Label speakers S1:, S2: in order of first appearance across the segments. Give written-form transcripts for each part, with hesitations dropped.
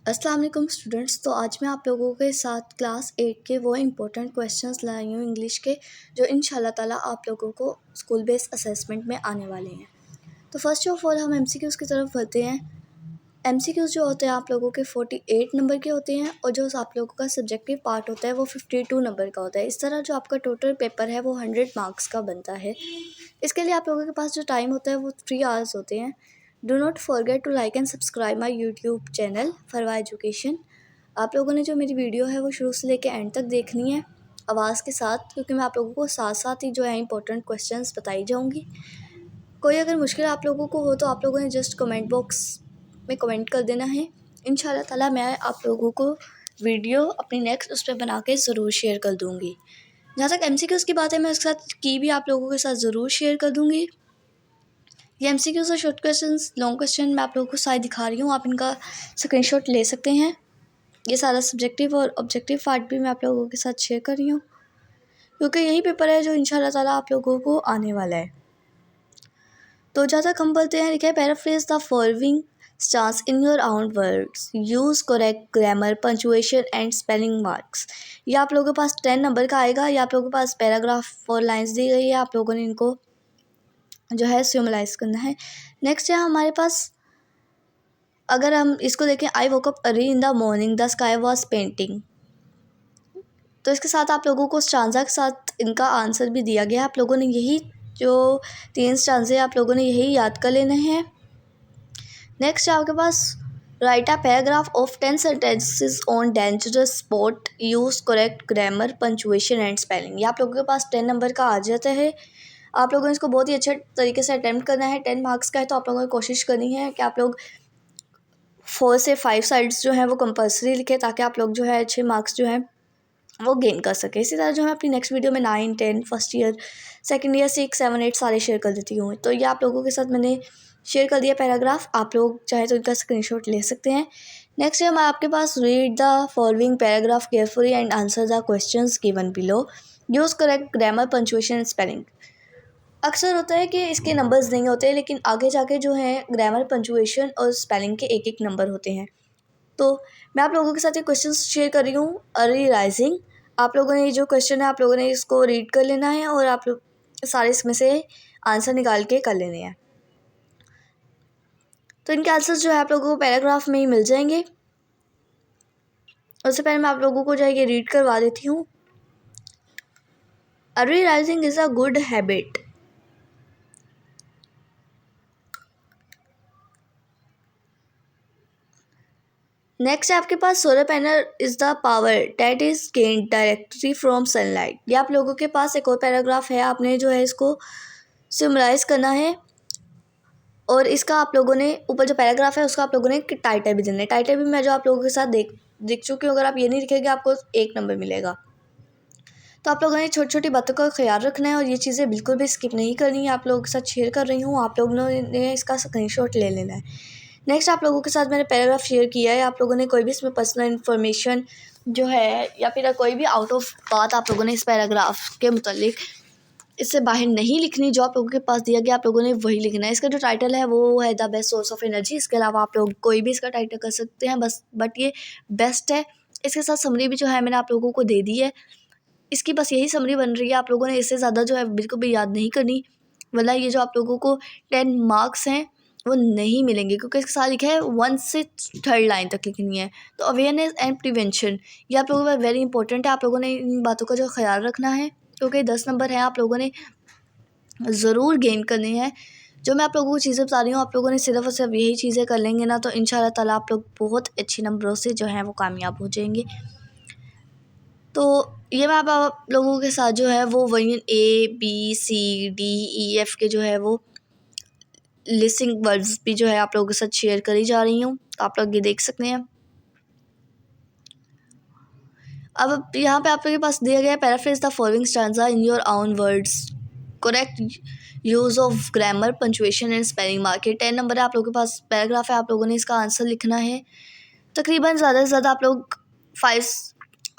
S1: अस्सलाम वालेकुम स्टूडेंट्स। तो आज मैं आप लोगों के साथ क्लास 8 के वो इम्पोर्टेंट क्वेश्चंस लाई हूँ इंग्लिश के, जो इंशाल्लाह ताला आप लोगों को स्कूल बेस्ड असेसमेंट में आने वाले हैं। तो फर्स्ट ऑफ ऑल हम एमसीक्यूज़ की तरफ बढ़ते हैं। एमसीक्यूज़ जो होते हैं आप लोगों के 48 नंबर के होते हैं और जो आप लोगों का सब्जेक्टिव पार्ट होता है वो 52 नंबर का होता है। इस तरह जो आपका टोटल पेपर है वो 100 मार्क्स का बनता है। इसके लिए आप लोगों के पास जो टाइम होता है वो 3 आवर्स होते हैं। Do not forget to like and subscribe my YouTube channel Farwa education. आप लोगों ने जो मेरी वीडियो है वो शुरू से लेकर एंड तक देखनी है आवाज़ के साथ, क्योंकि मैं आप लोगों को साथ साथ ही जो है इंपॉर्टेंट क्वेश्चंस बताई जाऊंगी। कोई अगर मुश्किल आप लोगों को हो तो आप लोगों ने जस्ट कमेंट बॉक्स में कमेंट कर देना है। इंशाल्लाह ताला मैं आप लोगों को वीडियो अपनी नेक्स्ट उस पर बना के ज़रूर शेयर कर दूँगी। जहाँ तक एमसीक्यूज़ की बात है, मैं उसके साथ की भी आप लोगों के साथ ज़रूर शेयर कर दूँगी। ये एमसीक्यूज़ और शॉर्ट क्वेश्चंस, लॉन्ग क्वेश्चन मैं आप लोगों को सारे दिखा रही हूँ, आप इनका स्क्रीनशॉट ले सकते हैं। ये सारा सब्जेक्टिव और ऑब्जेक्टिव पार्ट भी मैं आप लोगों के साथ शेयर कर रही हूँ, क्योंकि यही पेपर है जो इंशाल्लाह ताला आप लोगों को आने वाला है। तो जहाँ तक हम बोलते हैं, लिखा है paraphrase the following stance in your own words, use correct grammar, punctuation and spelling marks. ये आप लोगों के पास 10 नंबर का आएगा। ये आप लोगों के पास पैराग्राफ और लाइन्स दी गई है, आप लोगों ने इनको जो है सिमुलाइज करना है। नेक्स्ट है हमारे पास, अगर हम इसको देखें, I woke up early in the morning, the sky was painting. तो इसके साथ आप लोगों को स्टांजा के साथ इनका आंसर भी दिया गया है। आप लोगों ने यही जो 3 स्टांजे आप लोगों ने यही याद कर लेने हैं। नेक्स्ट है आपके पास, write a paragraph of 10 sentences on dangerous spot, use correct grammar, punctuation and spelling. ये आप लोगों के पास 10 नंबर का आ जाता है। आप लोगों ने इसको बहुत ही अच्छे तरीके से अटैम्प्ट करना है। 10 मार्क्स का है तो आप लोगों ने कोशिश करनी है कि आप लोग 4 से 5 साइड्स जो हैं वो कंपल्सरी लिखें, ताकि आप लोग जो है अच्छे मार्क्स जो है वो गेन कर सके। इसी तरह जो है अपनी नेक्स्ट वीडियो में 9, 10, फर्स्ट ईयर, सेकंड ईयर, 6, 7, 8 सारे शेयर कर देती हूँ। तो ये आप लोगों के साथ मैंने शेयर कर दिया पैराग्राफ, आप लोग चाहे तो इनका स्क्रीनशॉट ले सकते हैं। नेक्स्ट है मैं आपके पास, read the following paragraph carefully and answer the questions given below, use correct grammar, punctuation and spelling. अक्सर होता है कि इसके नंबर्स नहीं होते, लेकिन आगे जाके जो है ग्रामर, पंचुएशन और स्पेलिंग के एक एक नंबर होते हैं। तो मैं आप लोगों के साथ ये क्वेश्चन शेयर कर रही हूँ। अर्ली राइजिंग, आप लोगों ने ये जो क्वेश्चन है आप लोगों ने इसको रीड कर लेना है और आप लोग सारे इसमें से आंसर निकाल के कर लेने हैं। तो इनके आंसर्स जो है आप लोगों को पैराग्राफ में ही मिल जाएंगे। उससे पहले मैं आप लोगों को जो है ये रीड करवा देती हूँ। Early rising is a good habit. Next है आपके पास, solar panel is the power that is gained directly from sunlight. ये आप लोगों के पास एक और पैराग्राफ है, आपने जो है इसको सिमराइज करना है और इसका आप लोगों ने ऊपर जो पैराग्राफ है उसका आप लोगों ने टाइटल भी देना है। टाइटल भी मैं जो आप लोगों के साथ देख चुकी हूँ। अगर आप ये नहीं लिखेंगे आपको 1 नंबर मिलेगा। तो आप लोगों ने छोटी छोटी बातों का ख्याल रखना है और ये चीज़ें बिल्कुल भी स्किप नहीं करनी है। आप लोगों के साथ शेयर कर रही हूँ, आप लोगों ने इसका स्क्रीनशॉट ले लेना है। नेक्स्ट आप लोगों के साथ मैंने पैराग्राफ शेयर किया है। आप लोगों ने कोई भी इसमें पर्सनल इन्फॉर्मेशन जो है या फिर कोई भी आउट ऑफ बात आप लोगों ने इस पैराग्राफ के मुतालिक इससे बाहर नहीं लिखनी। जो आप लोगों के पास दिया गया आप लोगों ने वही लिखना है। इसका जो टाइटल है वो है the best source of energy. इसके अलावा आप लोग कोई भी इसका टाइटल कर सकते हैं, बट ये बेस्ट है। इसके साथ समरी भी जो है मैंने आप लोगों को दे दी है। इसकी बस यही समरी बन रही है, आप लोगों ने इससे ज़्यादा जो है बिल्कुल भी याद नहीं करनी, वरना ये जो आप लोगों को 10 मार्क्स हैं वो नहीं मिलेंगे, क्योंकि इसके साथ लिखा है 1 से 3rd लाइन तक लिखनी है। तो अवेयरनेस एंड प्रिवेंशन ये आप लोगों का वेरी इंपॉर्टेंट है। आप लोगों ने इन बातों का जो ख्याल रखना है, क्योंकि 10 नंबर हैं आप लोगों ने ज़रूर गेन करने हैं। जो मैं आप लोगों को चीज़ें बता रही हूँ, आप लोगों ने सिर्फ और सिर्फ यही चीज़ें कर लेंगे ना, तो इंशाल्लाह ताला आप लोग बहुत अच्छे नंबरों से जो है वो कामयाब हो जाएंगे। तो ये मैं आप लोगों के साथ जो है वो वर्जन ABCDEF के जो है वो लिसनिंग वर्ड्स भी जो है आप लोगों के साथ शेयर करी जा रही हूँ, तो आप लोग ये देख सकते हैं। अब यहाँ पे आप लोगों के पास दिया गया है, paraphrase the following stanza in your own words, correct use of grammar, punctuation and spelling mark. 10 number है आप लोगों के पास पैराग्राफ है, आप लोगों ने इसका आंसर लिखना है। तकरीबन ज़्यादा से ज़्यादा आप लोग 5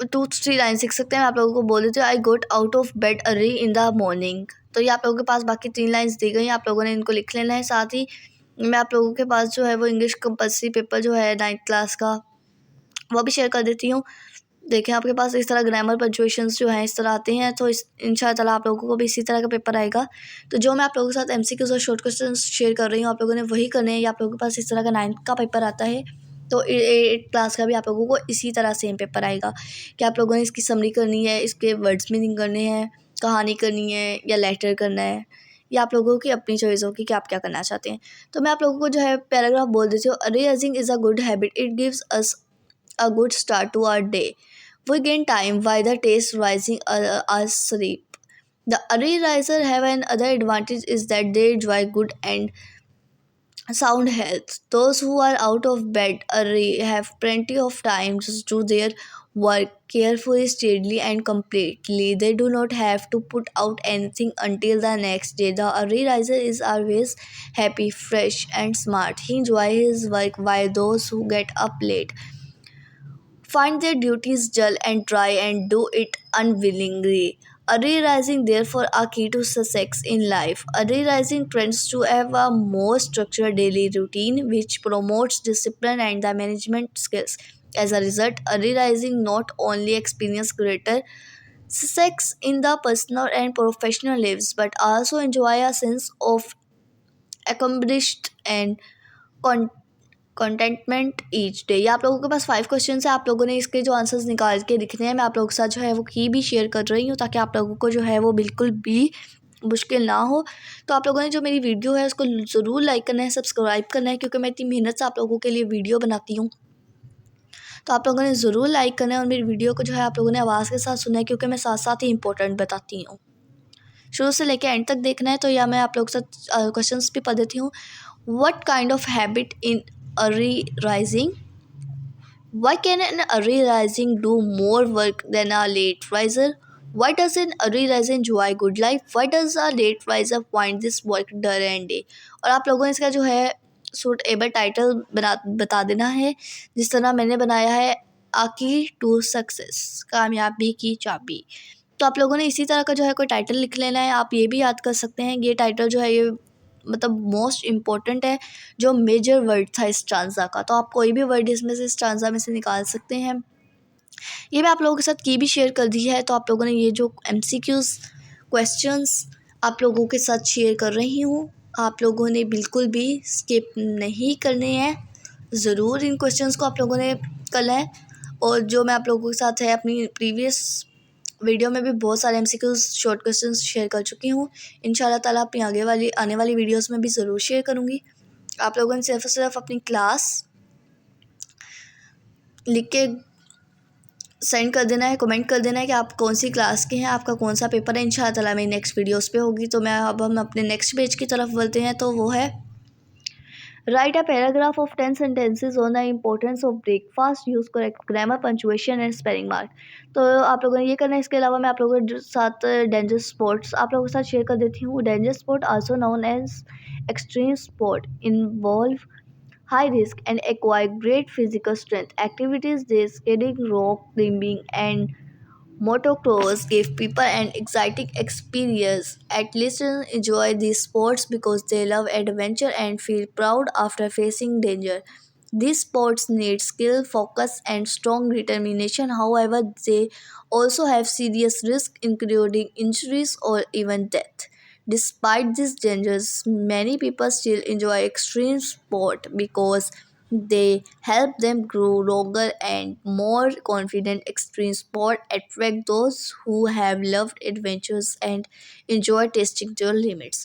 S1: 2 3 लाइन सीख सकते हैं। मैं आप लोगों को बोल देती हूँ, I got out of bed early in the morning. तो ये आप लोगों के पास बाकी 3 लाइन्स दी गई हैं, आप लोगों ने इनको लिख लेना है। साथ ही मैं आप लोगों के पास जो है वो इंग्लिश कंपल्सरी पेपर जो है 9th क्लास का वो भी शेयर कर देती हूँ। देखें आपके पास इस तरह ग्रामर पंचुएशंस जो हैं इस तरह आते हैं, तो इस इंशाल्लाह ताला आप लोगों को भी इसी तरह का पेपर आएगा। तो जो मैं आप लोगों के साथ एमसीक्यूज़ और शॉर्ट क्वेश्चंस शेयर कर रही हूँ, आप लोगों ने वही करने हैं। या आप लोगों के पास इस तरह का 9th का पेपर आता है, तो 8 क्लास का भी आप लोगों को इसी तरह सेम पेपर आएगा कि आप लोगों ने इसकी समरी करनी है, इसके वर्ड्स मीनिंग करने हैं, कहानी करनी है या लेटर करना है, या आप लोगों की अपनी चॉइस होगी कि आप क्या करना चाहते हैं। तो मैं आप लोगों को जो है पैराग्राफ बोल देती हूँ। Rearranging is a good habit, it gives us a good start to our day. We gain time while the taste rising our sleep. The early riser have an other advantage is that they enjoy good and sound health. Those who are out of bed early have plenty of time to do their work carefully, steadily, and completely. They do not have to put out anything until the next day. The early riser is always happy, fresh, and smart. He enjoys his work while those who get up late find their duties dull and dry and do it unwillingly. Early rising, therefore, are key to success in life. Early rising tends to have a more structured daily routine which promotes discipline and the management skills. As a result, early rising not only experience greater success in the personal and professional lives but also enjoy a sense of accomplished and contentment each day. ये आप लोगों के पास 5 question है, आप लोगों ने इसके जो आंसर्स निकाल के लिखने हैं। मैं आप लोगों के साथ जो है वो की भी शेयर कर रही हूँ ताकि आप लोगों को जो है वो बिल्कुल भी मुश्किल ना हो। तो आप लोगों ने जो मेरी वीडियो है उसको ज़रूर लाइक करना है, सब्सक्राइब करना है, क्योंकि मैं इतनी मेहनत से आप लोगों के लिए वीडियो बनाती हूँ। तो आप लोगों ने ज़रूर लाइक करना है और मेरी वीडियो को जो है आप लोगों ने आवाज़ के साथ सुना है, क्योंकि मैं साथ साथ ही इंपॉर्टेंट बताती हूँ। शुरू से लेकर एंड तक देखना है। तो या मैं आप लोगों के साथ क्वेश्चंस भी पढ़ देती हूँ। What kind of habit in early rising? Why can an early rising do more work than a late riser? Why does an early riser enjoy good life? Why does a late riser find this work dull and day? और आप लोगों ने इसका जो है suitable title बता देना है, जिस तरह मैंने बनाया है आ की टू सक्सेस, कामयाबी की चाबी। तो आप लोगों ने इसी तरह का जो है कोई टाइटल लिख लेना है। आप ये भी याद कर सकते हैं, ये टाइटल जो है ये मतलब मोस्ट इम्पॉर्टेंट है, जो मेजर वर्ड था इस स्टांजा का। तो आप कोई भी वर्ड इसमें से स्टांजा में से निकाल सकते हैं। ये मैं आप लोगों के साथ की भी शेयर कर दी है। तो आप लोगों ने ये जो एमसीक्यूज़ क्वेश्चंस आप लोगों के साथ शेयर कर रही हूँ, आप लोगों ने बिल्कुल भी स्किप नहीं करने हैं। ज़रूर इन क्वेश्चंस को आप लोगों ने करना है। और जो मैं आप लोगों के साथ है अपनी प्रीवियस वीडियो में भी बहुत सारे एमसीक्यूज़ शॉर्ट क्वेश्चंस शेयर कर चुकी हूँ। इंशाल्लाह ताला अपनी आने वाली वीडियोस में भी ज़रूर शेयर करूँगी। आप लोगों ने सिर्फ और सिर्फ अपनी क्लास लिख के सेंड कर देना है, कमेंट कर देना है कि आप कौन सी क्लास के हैं, आपका कौन सा पेपर है। इंशाल्लाह ताला मेरी नेक्स्ट वीडियोस पे होगी। तो अब हम अपने नेक्स्ट पेज की तरफ बढ़ते हैं। तो वो है right a paragraph of 10 sentences on the importance of breakfast, use correct grammar, punctuation and spelling mark. तो आप लोगों ने ये करना है। इसके अलावा मैं आप लोगों के साथ डेंजर स्पोर्ट्स आप लोगों के साथ शेयर कर देती हूँ। Danger sport also known as extreme sport involve high risk and acquire great physical strength. Activities they skating, rock climbing, and motocross give people an exciting experience. Athletes enjoy these sports because they love adventure and feel proud after facing danger. These sports need skill, focus, and strong determination. However, they also have serious risks, including injuries or even death. Despite these dangers, many people still enjoy extreme sport because they help them grow longer and more confident. Extreme sport attract those who have loved adventures and enjoy testing their limits.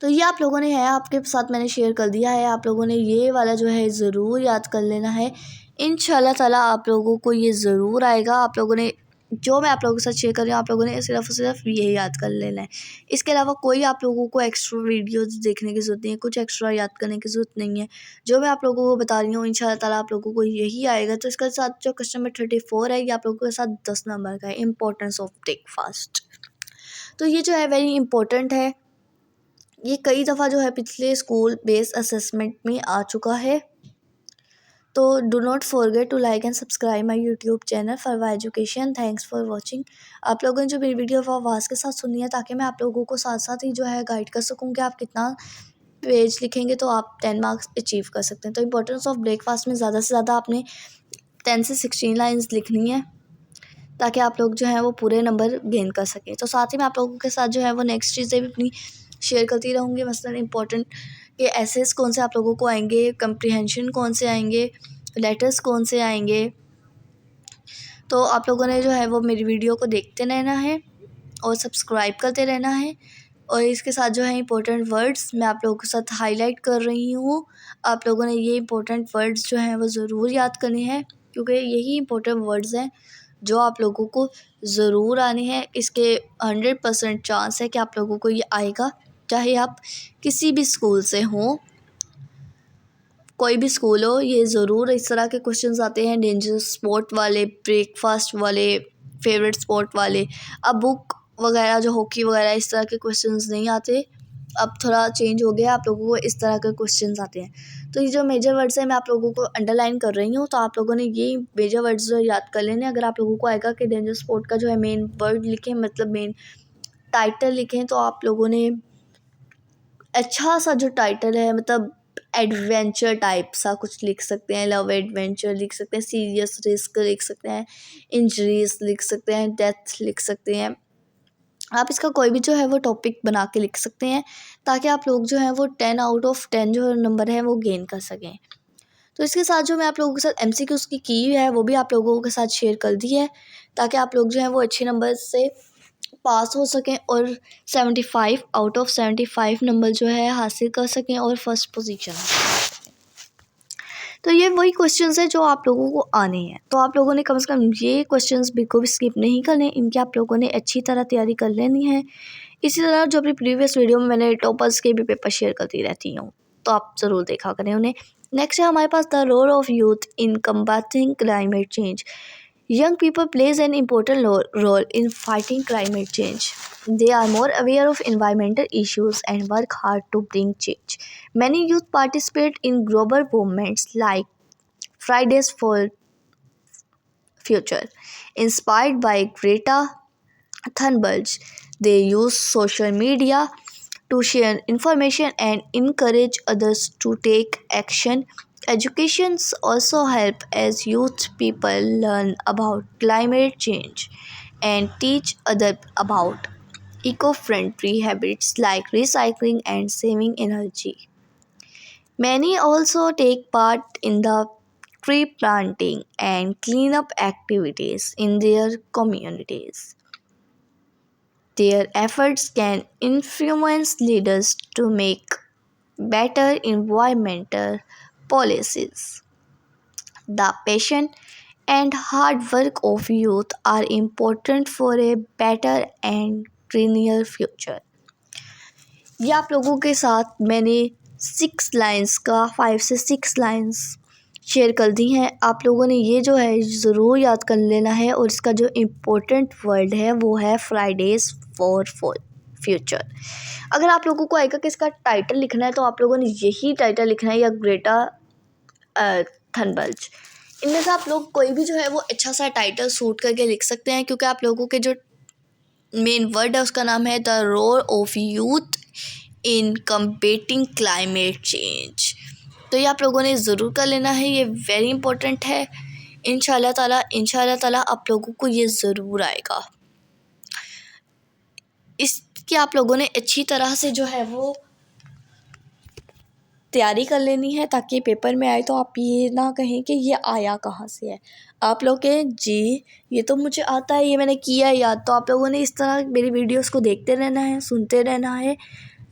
S1: तो ये आप लोगों ने है आपके साथ मैंने share कर दिया है। आप लोगों ने ये वाला जो है ज़रूर याद कर लेना है। इंशाल्लाह ताला आप लोगों को ये ज़रूर आएगा। आप लोगों ने जो मैं आप लोगों के साथ शेयर कर रही हूँ, आप लोगों ने सिर्फ और सिर्फ ये याद कर लेना है। इसके अलावा कोई आप लोगों को एक्स्ट्रा वीडियोज़ देखने की ज़रूरत नहीं है, कुछ एक्स्ट्रा याद करने की ज़रूरत नहीं है। जो मैं आप लोगों को बता रही हूँ इंशाल्लाह ताला आप लोगों को यही आएगा। तो इसके साथ जो क्वेश्चन नंबर 34 है, ये आप लोगों के साथ 10 नंबर का है, इम्पोर्टेंस ऑफ ब्रेकफास्ट। तो ये जो है वेरी इंपॉर्टेंट है। ये कई दफ़ा जो है पिछले स्कूल बेस्ड असेसमेंट में आ चुका है। तो do not forget to like and subscribe my YouTube channel Farwa education. Thanks for watching. आप लोगों ने जो मेरी वीडियो आवाज़ के साथ सुनी है, ताकि मैं आप लोगों को साथ साथ ही जो है गाइड कर सकूँ कि आप कितना पेज लिखेंगे तो आप 10 मार्क्स अचीव कर सकते हैं। तो इंपॉर्टेंस ऑफ ब्रेकफास्ट में ज़्यादा से ज़्यादा आपने 10 से 16 लाइन्स लिखनी है ताकि आप लोग जो है वो पूरे नंबर गेन कर सकें। तो साथ ही मैं आप लोगों के साथ जो है वो नेक्स्ट चीज़ें भी अपनी शेयर करती रहूँगी, मसलन इम्पोर्टेंट के एसेस कौन से आप लोगों को आएंगे, कंप्रीहेंशन कौन से आएंगे, लेटर्स कौन से आएंगे। तो आप लोगों ने जो है वो मेरी वीडियो को देखते रहना है और सब्सक्राइब करते रहना है। और इसके साथ जो है इंपॉर्टेंट वर्ड्स मैं आप लोगों के साथ हाईलाइट कर रही हूँ। आप लोगों ने ये इंपॉर्टेंट वर्ड्स जो हैं वो ज़रूर याद करने हैं, क्योंकि यही इंपॉर्टेंट वर्ड्स हैं जो आप लोगों को ज़रूर आने हैं। इसके 100% चांस है कि आप लोगों को ये आएगा, चाहे आप किसी भी स्कूल से हों, कोई भी स्कूल हो। ये ज़रूर इस तरह के क्वेश्चंस आते हैं, डेंजरस स्पॉट वाले, ब्रेकफास्ट वाले, फेवरेट स्पॉट वाले। अब बुक वगैरह जो हॉकी वगैरह इस तरह के क्वेश्चंस नहीं आते, अब थोड़ा चेंज हो गया, आप लोगों को इस तरह के क्वेश्चंस आते हैं। तो ये जो मेजर वर्ड्स हैं मैं आप लोगों को अंडरलाइन कर रही हूँ, तो आप लोगों ने ये मेजर वर्ड्स जो याद कर लेने। अगर आप लोगों को आएगा कि डेंजर स्पॉट का जो है मेन वर्ड लिखें, मतलब मेन टाइटल लिखें, तो आप लोगों ने अच्छा सा जो टाइटल है, मतलब एडवेंचर टाइप सा कुछ लिख सकते हैं, लव एडवेंचर लिख सकते हैं, सीरियस रिस्क लिख सकते हैं, इंजरीज लिख सकते हैं, डेथ लिख सकते हैं। आप इसका कोई भी जो है वो टॉपिक बना के लिख सकते हैं, ताकि आप लोग जो है वो 10 आउट ऑफ 10 जो नंबर है वो गेन कर सकें। तो इसके साथ जो मैं आप लोगों के साथ MCQs की है वो भी आप लोगों के साथ शेयर कर दी है, ताकि आप लोग जो है वो अच्छे नंबर से पास हो सकें और 75 आउट ऑफ 75 नंबर जो है हासिल कर सकें और फर्स्ट पोजीशन। तो ये वही क्वेश्चंस है जो आप लोगों को आने हैं, तो आप लोगों ने कम से कम ये क्वेश्चंस बिल्कुल भी स्किप नहीं करने, इनकी आप लोगों ने अच्छी तरह तैयारी कर लेनी है। इसी तरह जो अपनी प्रीवियस वीडियो में मैंने टॉपर्स के भी पेपर शेयर करती रहती हूँ, तो आप ज़रूर देखा करें उन्हें। नेक्स्ट है हमारे पास the role of youth in combating climate change. Young people plays an important role in fighting climate change. They are more aware of environmental issues and work hard to bring change. Many youth participate in global movements like Fridays for Future, inspired by Greta Thunberg. They use social media to share information and encourage others to take action. Educations also help as youth people learn about climate change and teach others about eco-friendly habits like recycling and saving energy. Many also take part in the tree planting and cleanup activities in their communities. Their efforts can influence leaders to make better environmental policies. The passion and hard work of youth are important for a better and greener future. ये आप लोगों के साथ मैंने 6 lines का 5 से 6 lines share कर दी हैं। आप लोगों ने ये जो है ज़रूर याद कर लेना है, और इसका जो इम्पोर्टेंट वर्ड है वो है फ्राइडेज़ फॉर फ्यूचर। अगर आप लोगों को आएगा कि इसका टाइटल लिखना है, तो आप लोगों ने यही टाइटल लिखना है, या ग्रेटा थनबर्ग। इनमें से आप लोग कोई भी जो है वो अच्छा सा टाइटल सूट करके लिख सकते हैं, क्योंकि आप लोगों के जो मेन वर्ड है उसका नाम है the role of youth in combating climate change. तो ये आप लोगों ने ज़रूर कर लेना है, ये वेरी इंपॉर्टेंट है। इंशाल्लाह ताला आप लोगों को ये ज़रूर आएगा। इसकी आप लोगों ने अच्छी तरह से जो है वो तैयारी कर लेनी है, ताकि पेपर में आए तो आप ये ना कहें कि ये आया कहाँ से है। आप लोग कहें जी ये तो मुझे आता है, ये मैंने किया है याद। तो आप लोगों ने इस तरह मेरी वीडियोस को देखते रहना है, सुनते रहना है,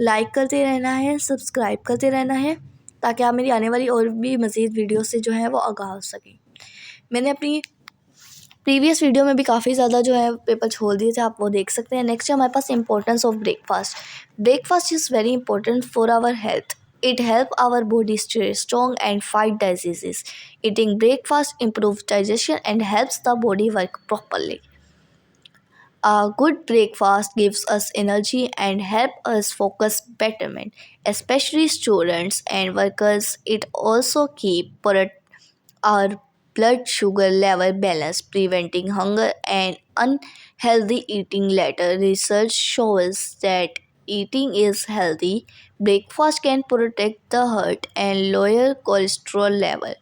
S1: लाइक करते रहना है, सब्सक्राइब करते रहना है, ताकि आप मेरी आने वाली और भी मज़ीद वीडियो से जो है वो आगाह हो सकें। मैंने अपनी प्रीवियस वीडियो में भी काफ़ी ज़्यादा जो है पेपर छोड़ दिए थे, आप वो देख सकते हैं। नेक्स्ट है हमारे पास importance of breakfast. Breakfast is very important for our health. It helps our body stay strong and fight diseases. Eating breakfast improves digestion and helps the body work properly. A good breakfast gives us energy and help us focus betterment, especially students and workers. It also keep our blood sugar level balanced, preventing hunger and unhealthy eating later. Research shows that eating is healthy. Breakfast can protect the heart and lower cholesterol level.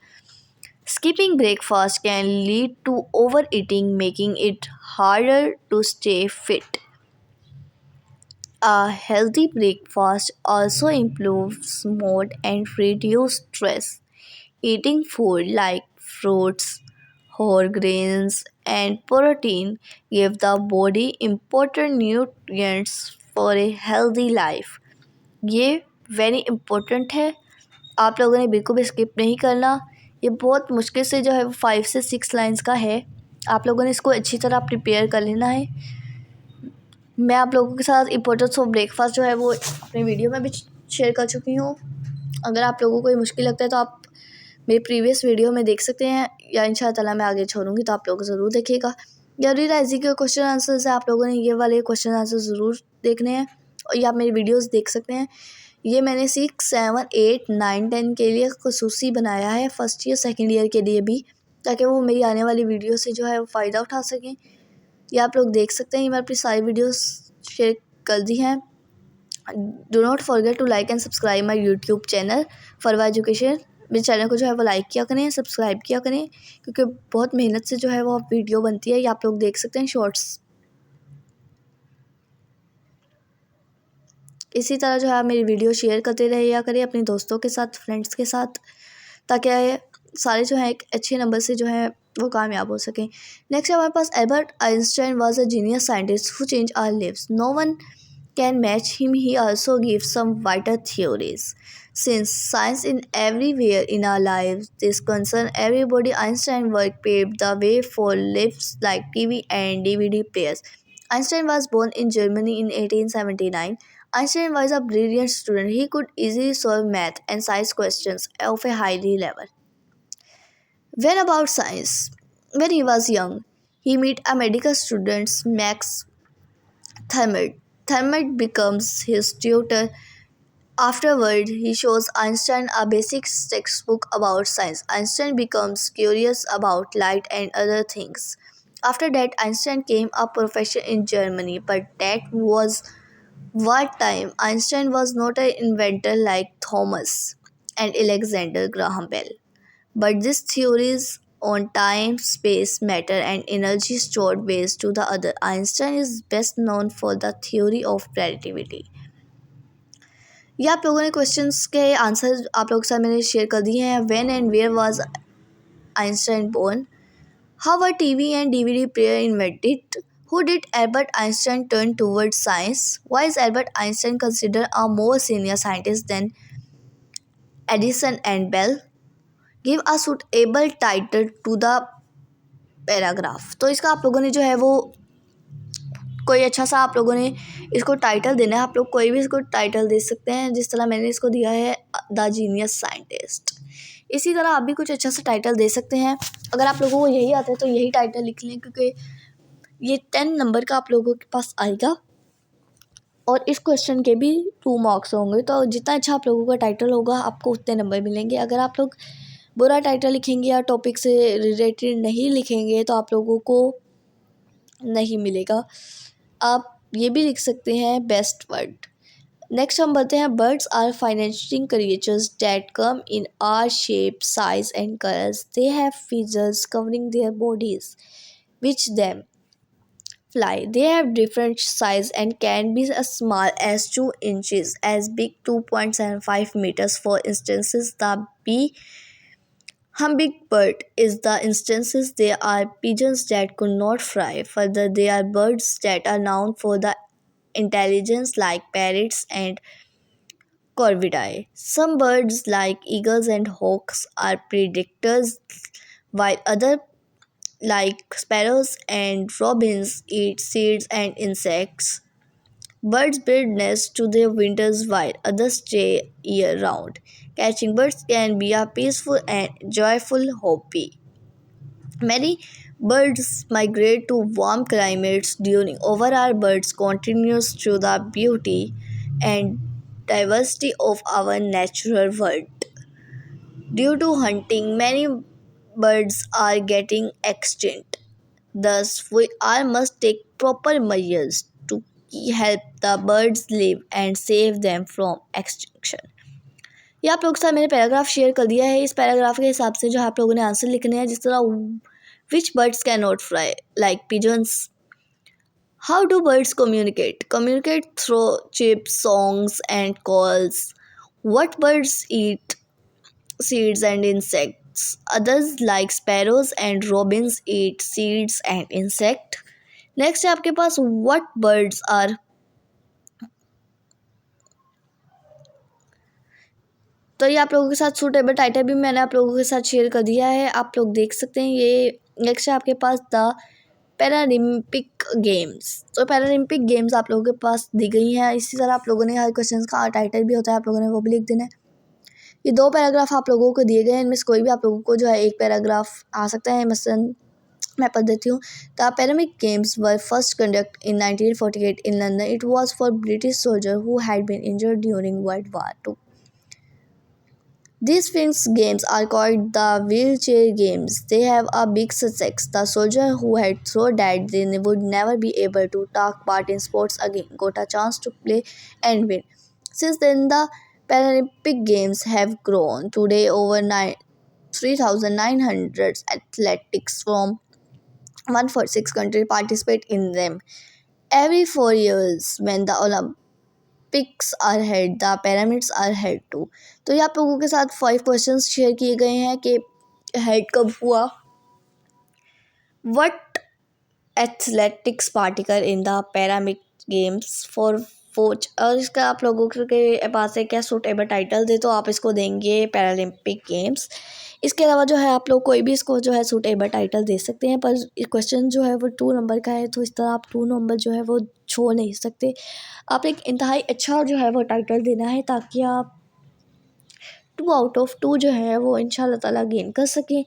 S1: Skipping breakfast can lead to overeating, making it harder to stay fit. A healthy breakfast also improves mood and reduces stress. Eating food like fruits, whole grains, and protein give the body important nutrients for a healthy life. ये very important है, आप लोगों ने बिल्कुल भी skip नहीं करना। ये बहुत मुश्किल से जो है वो 5 से 6 लाइन्स का है, आप लोगों ने इसको अच्छी तरह प्रिपेयर कर लेना है। मैं आप लोगों के साथ इम्पोर्टेंस ऑफ ब्रेकफास्ट जो है वो अपने वीडियो में भी शेयर कर चुकी हूँ। अगर आप लोगों को ये मुश्किल लगता है तो आप मेरे प्रीवियस वीडियो में देख सकते हैं, या इंशाल्लाह ताला मैं आगे छोड़ूंगी तो आप लोग ज़रूर देखिएगा। या रीराइजिंग के क्वेश्चन आंसर्स है, आप लोगों ने ये वाले क्वेश्चन आंसर ज़रूर देखने हैं, और ये आप मेरी वीडियोस देख सकते हैं। ये मैंने 6, 7, 8, 9, 10 के लिए खसूसी बनाया है, फर्स्ट ईयर सेकेंड ईयर के लिए भी, ताकि वो मेरी आने वाली वीडियो से जो है वो फ़ायदा उठा सकें। ये आप लोग देख सकते हैं, ये मैं अपनी सारी वीडियोस शेयर कर दी हैं। Do not forget to like and subscribe my YouTube channel फॉरवा एजुकेशन। मेरे चैनल को जो है वो लाइक किया करें, सब्सक्राइब किया करें, क्योंकि बहुत मेहनत से जो है वो वीडियो बनती है। ये आप लोग देख सकते हैं शॉर्ट्स। इसी तरह जो है आप मेरी वीडियो शेयर करते रहिए करें अपने दोस्तों के साथ, फ्रेंड्स के साथ, ताकि सारे जो हैं एक अच्छे नंबर से जो है वो कामयाब हो सकें। नेक्स्ट हमारे पास Albert Einstein was a genius scientist who change our lives. No one can match him. He also gives some vital theories. Since science is everywhere in our lives, this concern everybody, Einstein work paved the way for lifts like TV and DVD players. Einstein was born in Germany in 1879. Einstein was a brilliant student. He could easily solve math and science questions of a high level. When about science? When he was young, he met a medical student, Max Thermid. Thermid becomes his tutor. Afterward, he shows Einstein a basic textbook about science. Einstein becomes curious about light and other things. After that, Einstein became a professor in Germany, but that was wartime. Einstein was not an inventor like Thomas and Alexander Graham Bell. But these theories on time, space, matter, and energy stored ways to the other. Einstein is best known for the theory of relativity. ये आप लोगों ने questions के answer आप लोगों के साथ मैंने शेयर कर दिए हैं। When and where was Einstein born? How were TV and DVD player invented? Who did Albert Einstein turn towards science? Why is Albert Einstein considered a more senior scientist than Edison and Bell? Give a suitable title to the paragraph. तो इसका आप लोगों ने जो है वो कोई अच्छा सा आप लोगों ने इसको टाइटल देना है। आप लोग कोई भी इसको टाइटल दे सकते हैं, जिस तरह मैंने इसको दिया है द जीनियस साइंटिस्ट। इसी तरह आप भी कुछ अच्छा सा टाइटल दे सकते हैं। अगर आप लोगों को यही आता है तो यही टाइटल लिख लें, क्योंकि ये 10 नंबर का आप लोगों के पास आएगा, और इस क्वेश्चन के भी 2 मार्क्स होंगे। तो जितना अच्छा आप लोगों का टाइटल होगा आपको उतने नंबर मिलेंगे। अगर आप लोग बुरा टाइटल लिखेंगे या टॉपिक से रिलेटेड नहीं लिखेंगे तो आप लोगों को नहीं मिलेगा। आप ये भी लिख सकते हैं बेस्ट वर्ड। नेक्स्ट हम बढ़ते हैं। Birds are fascinating creatures that come in are shape, size and colours. They have feathers covering their bodies which them fly. They have different size and can be as small as 2 inches, as big 2.75 meters. For instances, the bee hummingbird is the instances. There are pigeons that could not fly. Further, there are birds that are known for the intelligence like parrots and corvidae. Some birds like eagles and hawks are predators, while other like sparrows and robins eat seeds and insects. Birds build nests to their winters while others stay year round. Catching birds can be a peaceful and joyful hobby. Many birds migrate to warm climates during overall birds contributes to the beauty and diversity of our natural world. Due to hunting, many birds are getting extinct. Thus, we all must take proper measures to help the birds live and save them from extinction. ये आप लोग के साथ मैंने paragraph share कर दिया है। इस पैराग्राफ के हिसाब से जो आप लोगों ने आंसर लिखने हैं, जिस तरह which birds can not fly like pigeons. How do birds communicate? Communicate through chirps, songs and calls. What birds eat seeds and insects? Others like sparrows and robins eat seeds and insect. Next है आपके पास what birds are. तो ये आप लोगों के साथ suitable title भी मैंने आप लोगों के साथ शेयर कर दिया है, आप लोग देख सकते हैं। ये नेक्स्ट है आपके पास द पैरालिम्पिक गेम्स। तो पैरालिम्पिक गेम्स आप लोगों के पास दी गई हैं। इसी तरह आप लोगों ने हर क्वेश्चन का टाइटल भी होता है, आप लोगों ने वो भी लिख देना है। ये 2 पैराग्राफ आप लोगों को दिए गए हैं, इनमें से कोई भी आप लोगों को जो है एक पैराग्राफ आ सकता है। मसलन मैं पढ़ देती हूँ। The Paralympic games were first conduct in 1948 in London. It was for British soldier who had been injured during world war two. These Sphinx games are called the wheelchair games. They have a big success. The soldier who had thought that they would never be able to take part in sports again got a chance to play and win. Since then, the Paralympic Games have grown. Today, over 3,900 athletics from 146 countries participate in them. Every 4 years, when the Olympics are held, the pyramids are held too. तो ये आप लोगों के साथ 5 questions share किए गए हैं कि हेड कब हुआ. What athletics particle in the Paralympic Games for फोच. और इसका आप लोगों के पास है क्या सूटेबल टाइटल दे तो आप इसको देंगे पैरालंपिक गेम्स. इसके अलावा जो है आप लोग कोई भी इसको जो है सूटेबल टाइटल दे सकते हैं, पर क्वेश्चन जो है वो 2 नंबर का है, तो इस तरह आप 2 नंबर जो है वो छोड़ नहीं सकते. आप एक इंतहाई अच्छा जो है वो टाइटल देना है ताकि आप 2 आउट ऑफ 2 जो है वो इंशाल्लाह ताला गेन कर सकें.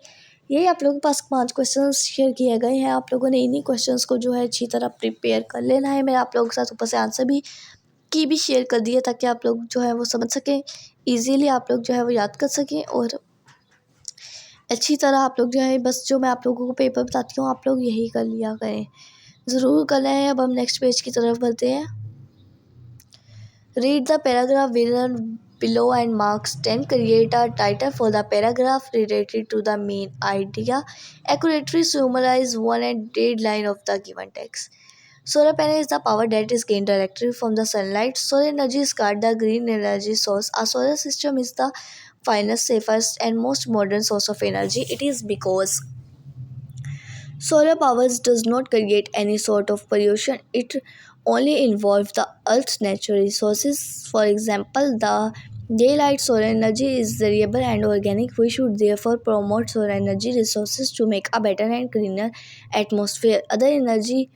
S1: यही आप लोगों के पास 5 क्वेश्चंस शेयर किए गए हैं. आप लोगों ने इन्हीं क्वेश्चंस को जो है अच्छी तरह प्रिपेयर कर लेना है. मैं आप लोगों के साथ ऊपर से आंसर भी शेयर कर दी है ताकि आप लोग जो है वो समझ सकें, ईजीली आप लोग जो है वो याद कर सकें और अच्छी तरह आप लोग जो है बस जो मैं आप लोगों को पेपर बताती हूँ आप लोग यही कर लिया करें, ज़रूर कर लें. अब हम नेक्स्ट पेज की तरफ बढ़ते हैं. Read the paragraph below and marks 10. Create a title for the paragraph related to the main idea. Accurately summarize one and deadline of the given text. Solar panel is the power that is gained directly from the sunlight. Solar energy is called the green energy source. Our solar system is the finest, safest and most modern source of energy. It is because solar powers does not create any sort of pollution. It only involves the Earth's natural resources. For example, the daylight solar energy is renewable and organic. We should therefore promote solar energy resources to make a better and cleaner atmosphere. Other energy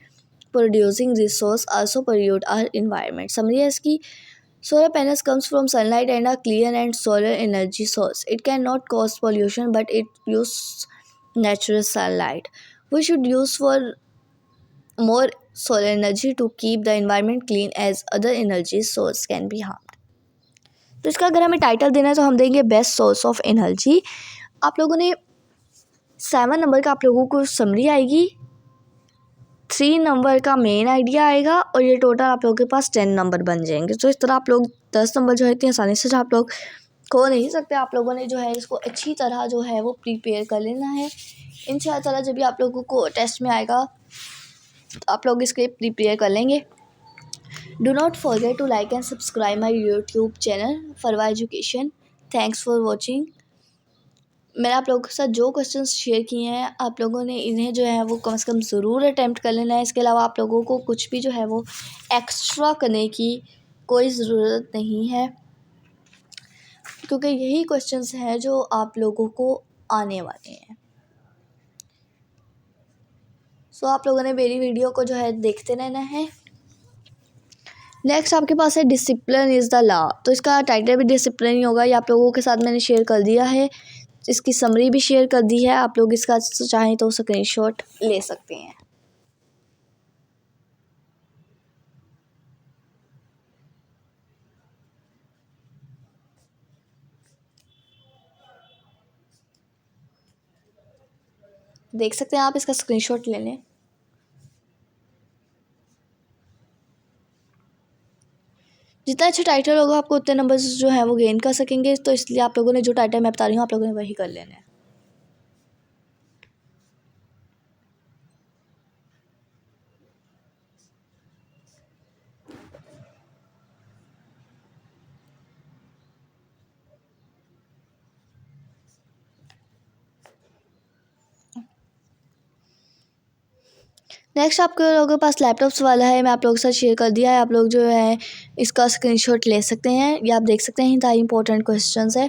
S1: producing resource also pollute our environment. Summary is कि solar panels comes from sunlight and a clean and solar energy source. It cannot cause pollution, but it uses natural sunlight. We should use for more solar energy to keep the environment clean as other energy source can be harmed. तो इसका अगर हमें title देना है तो हम देंगे best source of energy. आप लोगों ने 7 नंबर का आप लोगों को समरी आएगी, 3 नंबर का मेन आइडिया आएगा और ये टोटल आप लोगों के पास 10 नंबर बन जाएंगे. तो इस तरह आप लोग 10 नंबर जो है इतनी आसानी से आप लोग खो नहीं सकते. आप लोगों ने जो है इसको अच्छी तरह जो है वो प्रिपेयर कर लेना है. इंशाअल्लाह जब भी आप लोगों को टेस्ट में आएगा तो आप लोग इसके प्रिपेयर कर लेंगे. Do not forget to like and subscribe my YouTube channel Farwa Education. Thanks for watching. मैंने आप लोगों के साथ जो क्वेश्चंस शेयर किए हैं आप लोगों ने इन्हें जो है वो कम से कम ज़रूर अटैम्प्ट कर लेना है. इसके अलावा आप लोगों को कुछ भी जो है वो एक्स्ट्रा करने की कोई ज़रूरत नहीं है क्योंकि यही क्वेश्चंस हैं जो आप लोगों को आने वाले हैं. सो आप लोगों ने मेरी वीडियो को जो है देखते रहना है. नेक्स्ट आपके पास है डिसिप्लिन इज़ द लॉ. तो इसका टाइटल भी डिसिप्लिन ही होगा. ये आप लोगों के साथ मैंने शेयर कर दिया है, इसकी समरी भी शेयर कर दी है. आप लोग इसका चाहें तो स्क्रीनशॉट ले सकते हैं. देख सकते हैं आप, इसका स्क्रीनशॉट ले लें. जितना अच्छा टाइटल होगा आपको उतने नंबर्स जो है वो गेन कर सकेंगे। तो इसलिए आप लोगों ने जो टाइटल मैं बता रही हूँ आप लोगों ने वही कर लेना है। नेक्स्ट आपके लोगों के पास लैपटॉप्स वाला है, मैं आप लोगों के साथ शेयर कर दिया है। आप लोग जो है इसका स्क्रीनशॉट ले सकते हैं। ये आप देख सकते हैं, सारे इंपॉर्टेंट क्वेश्चंस है।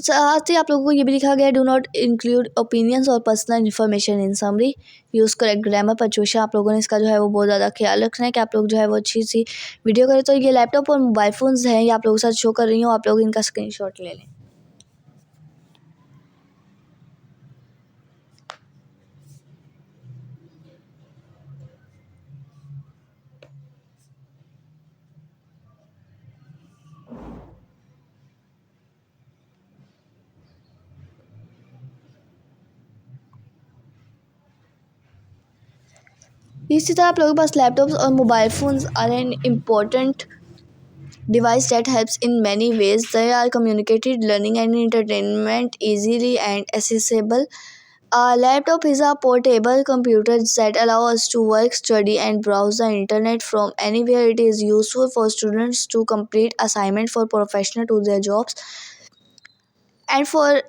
S1: साथ ही आप लोगों को ये भी लिखा गया है, डू नॉट इंक्लूड ओपिनियंस और personal information in summary, use correct grammar punctuation. आप लोगों ने इसका जो है वो बहुत ज़्यादा ख्याल रखना है कि आप लोग जो है वो अच्छी सी वीडियो करें। तो ये लैपटॉप और मोबाइल फ़ोन्स हैं, ये आप लोगों के साथ शो कर रही हूँ, आप लोग इनका स्क्रीनशॉट ले लें। इसी तरह आप लोगों के पास लैपटॉप्स और mobile phones are an important device that helps in many ways. They are communicated, learning and entertainment easily and accessible. A laptop is a portable computer that allows us to work, study and browse the internet from anywhere. It is useful for students to complete assignments, for professionals to their jobs, and for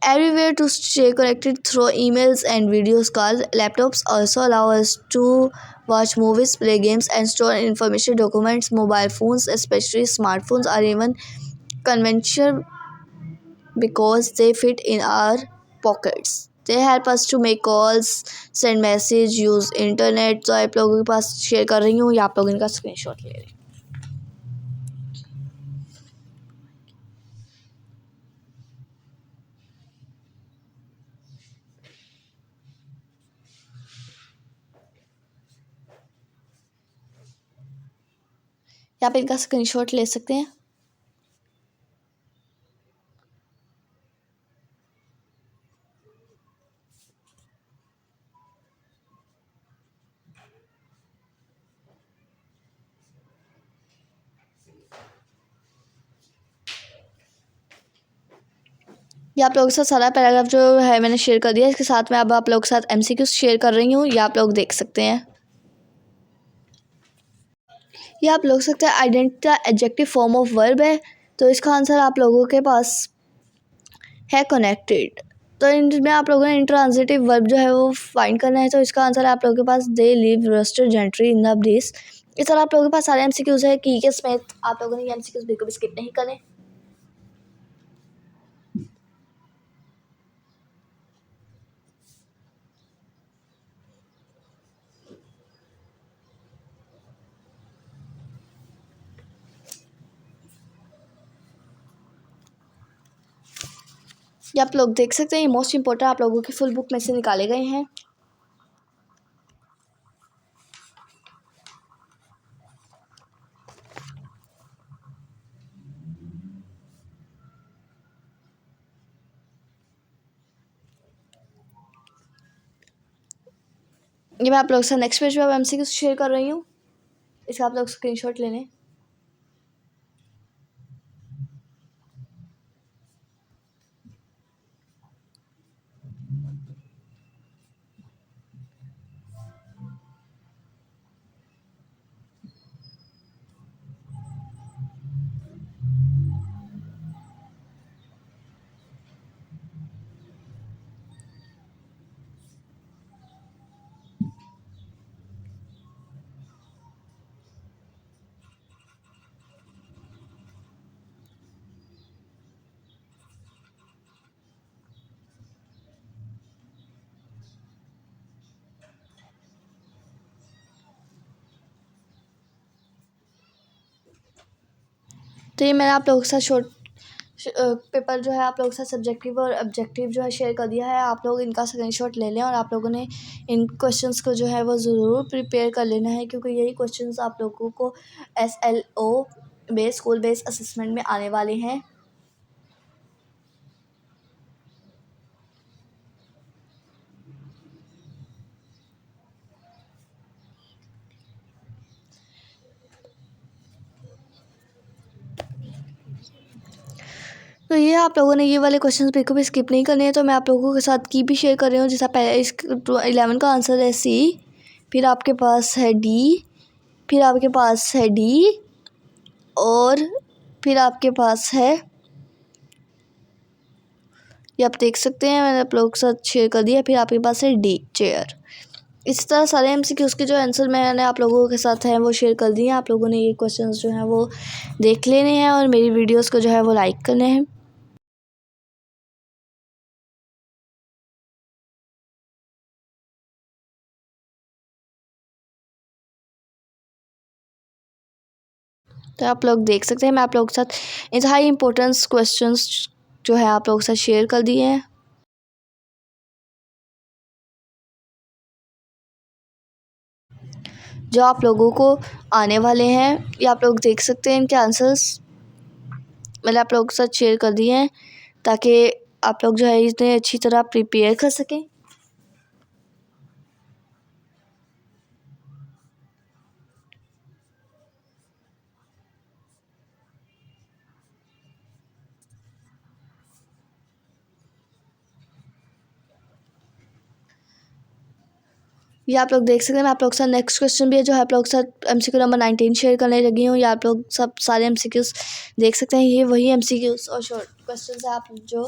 S1: everywhere to stay connected through emails and videos calls. Laptops also allow us to watch movies, play games and store information documents. Mobile phones, especially smartphones, are even conventional because they fit in our pockets. They help us to make calls, send message, use internet. तो आप लोगों के पास share कर रही हूँ, या आप लोग इनका स्क्रीनशॉट ले लें। या आप इनका स्क्रीनशॉट ले सकते हैं। ये आप लोगों के साथ सारा पैराग्राफ जो है मैंने शेयर कर दिया। इसके साथ में अब आप लोगों के साथ एमसीक्यू शेयर कर रही हूँ, ये आप लोग देख सकते हैं। ये आप लोग सकते हैं identity adjective form of verb है, तो इसका आंसर आप लोगों के पास है कनेक्टेड। तो इनमें आप लोगों ने इंट्रांजिटिव वर्ब जो है वो फाइंड करना है, तो इसका आंसर है आप लोगों के पास the leave rustled gently in the breeze. इस तरह आप लोगों के पास सारे एमसीक्यूज है की के समेत। आप लोगों ने ये एमसीक्यूज बिल्कुल भी स्किप नहीं करें। ये आप लोग देख सकते हैं, ये मोस्ट इंपॉर्टेंट आप लोगों की फुल बुक में से निकाले गए हैं। ये मैं आप लोग से नेक्स्ट पेज पे एमसीक्यू शेयर कर रही हूँ, इसका आप लोग स्क्रीनशॉट ले लें। तो ये मैंने आप लोगों के साथ शॉर्ट पेपर जो है आप लोगों के साथ सब्जेक्टिव और ऑब्जेक्टिव जो है शेयर कर दिया है। आप लोग इनका स्क्रीनशॉट ले लें और आप लोगों ने इन क्वेश्चंस को जो है वो ज़रूर प्रिपेयर कर लेना है, क्योंकि यही क्वेश्चंस आप लोगों को SLO base school base assessment में आने वाले हैं। तो ये आप लोगों ने ये वाले क्वेश्चंस बिल्कुल भी स्किप नहीं करने हैं। तो मैं आप लोगों के साथ की भी शेयर कर रही हूँ। जैसा पहले इस 11 का आंसर है सी, फिर आपके पास है डी, फिर आपके पास है डी, और फिर आपके पास है, ये आप देख सकते हैं मैंने आप लोगों के साथ शेयर कर दिया। फिर आपके पास है डी, चेयर। इस तरह सारे एमसीक्यूज़ के जो आंसर मैंने आप लोगों के साथ हैं वो शेयर कर दिए हैं। आप लोगों ने ये क्वेश्चंस जो हैं वो देख लेने हैं और मेरी वीडियोस को जो है वो लाइक करने हैं। तो आप लोग देख सकते हैं मैं आप लोगों के साथ इंतहाई इंपॉर्टेंस क्वेश्चंस जो है आप लोगों के साथ शेयर कर दिए हैं। जो आप लोगों को आने वाले हैं ये आप लोग देख सकते हैं। इनके आंसर्स मैंने आप लोगों के साथ शेयर कर दिए हैं ताकि आप लोग जो है इतने अच्छी तरह प्रिपेयर कर सकें। ये आप लोग देख सकते हैं मैं आप लोग के साथ नेक्स्ट क्वेश्चन भी है जो है आप लोग के साथ एमसीक्यू नंबर 19 शेयर करने लगी हूँ। ये आप लोग सब सारे एमसीक्यूज़ देख सकते हैं। ये वही एमसीक्यूज़ और शॉर्ट क्वेश्चंस है आप जो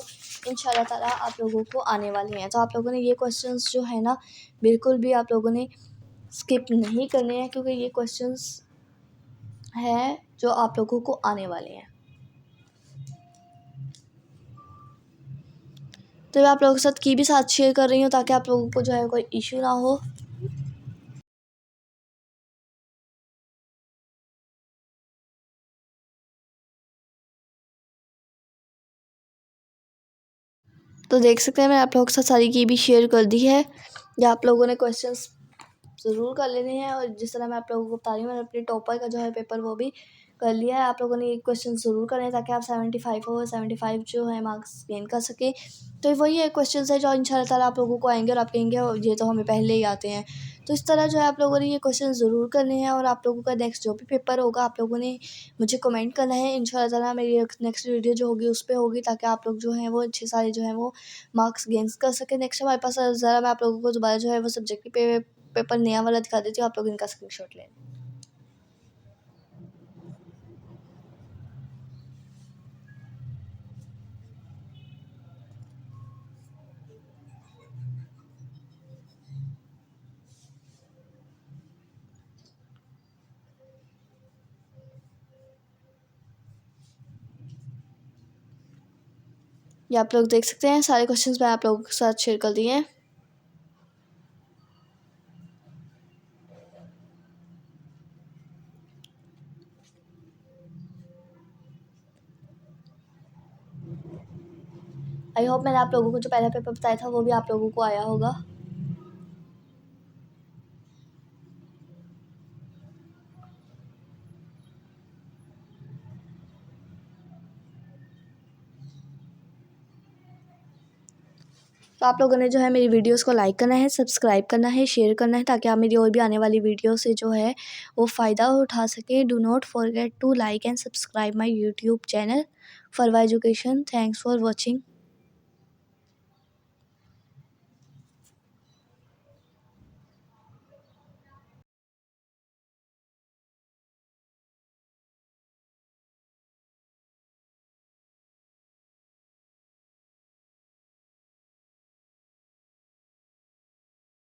S1: इंशाल्लाह ताला आप लोगों को आने वाले हैं। तो आप लोगों ने ये क्वेश्चंस जो है ना बिल्कुल भी आप लोगों ने स्किप नहीं करने हैं क्योंकि ये क्वेश्चंस हैं जो आप लोगों को आने वाले हैं। तो मैं आप लोगों के साथ की भी साथ शेयर कर रही हूँ ताकि आप लोगों को जो है कोई इशू ना हो। तो देख सकते हैं मैं आप लोगों के साथ सारी की भी शेयर कर दी है। या आप लोगों ने क्वेश्चंस ज़रूर कर लेने हैं और जिस तरह मैं आप लोगों को बता रही हूँ मैंने अपने टॉपर का जो है पेपर वो भी कर लिया है। आप लोगों ने ये क्वेश्चन ज़रूर करें ताकि आप 75 ओवर 75 जो है मार्क्स गेन कर सकें। तो वही एक क्वेश्चन है जो इंशाल्लाह ताला आप लोगों को आएंगे और आप कहेंगे ये तो हमें पहले ही आते हैं। तो इस तरह जो है आप लोगों ने ये क्वेश्चन ज़रूर करने हैं और आप लोगों का नेक्स्ट जो भी पेपर होगा आप लोगों ने मुझे कमेंट करना है। इंशाल्लाह ताला मेरी नेक्स्ट वीडियो जो होगी उस पर होगी ताकि आप लोग जो हैं वो अच्छे सारे जो हैं वो मार्क्स गेन कर सकें। नेक्स्ट हमारे पास ज़रा मैं आप लोगों को दोबारा जो है वो सब्जेक्ट पेपर नया वाला दिखा देती हूँ। आप लोग इनका स्क्रीनशॉट लें। ये आप लोग देख सकते हैं सारे क्वेश्चंस मैं आप लोगों के साथ शेयर कर दिए हैं। आई होप मैंने आप लोगों को जो पहला पेपर बताया था वो भी आप लोगों को आया होगा। तो आप लोगों ने जो है मेरी वीडियोस को लाइक करना है, सब्सक्राइब करना है, शेयर करना है ताकि आप मेरी और भी आने वाली वीडियो से जो है वो फ़ायदा उठा सकें। Do not forget to like and subscribe my YouTube channel for education. Thanks for watching.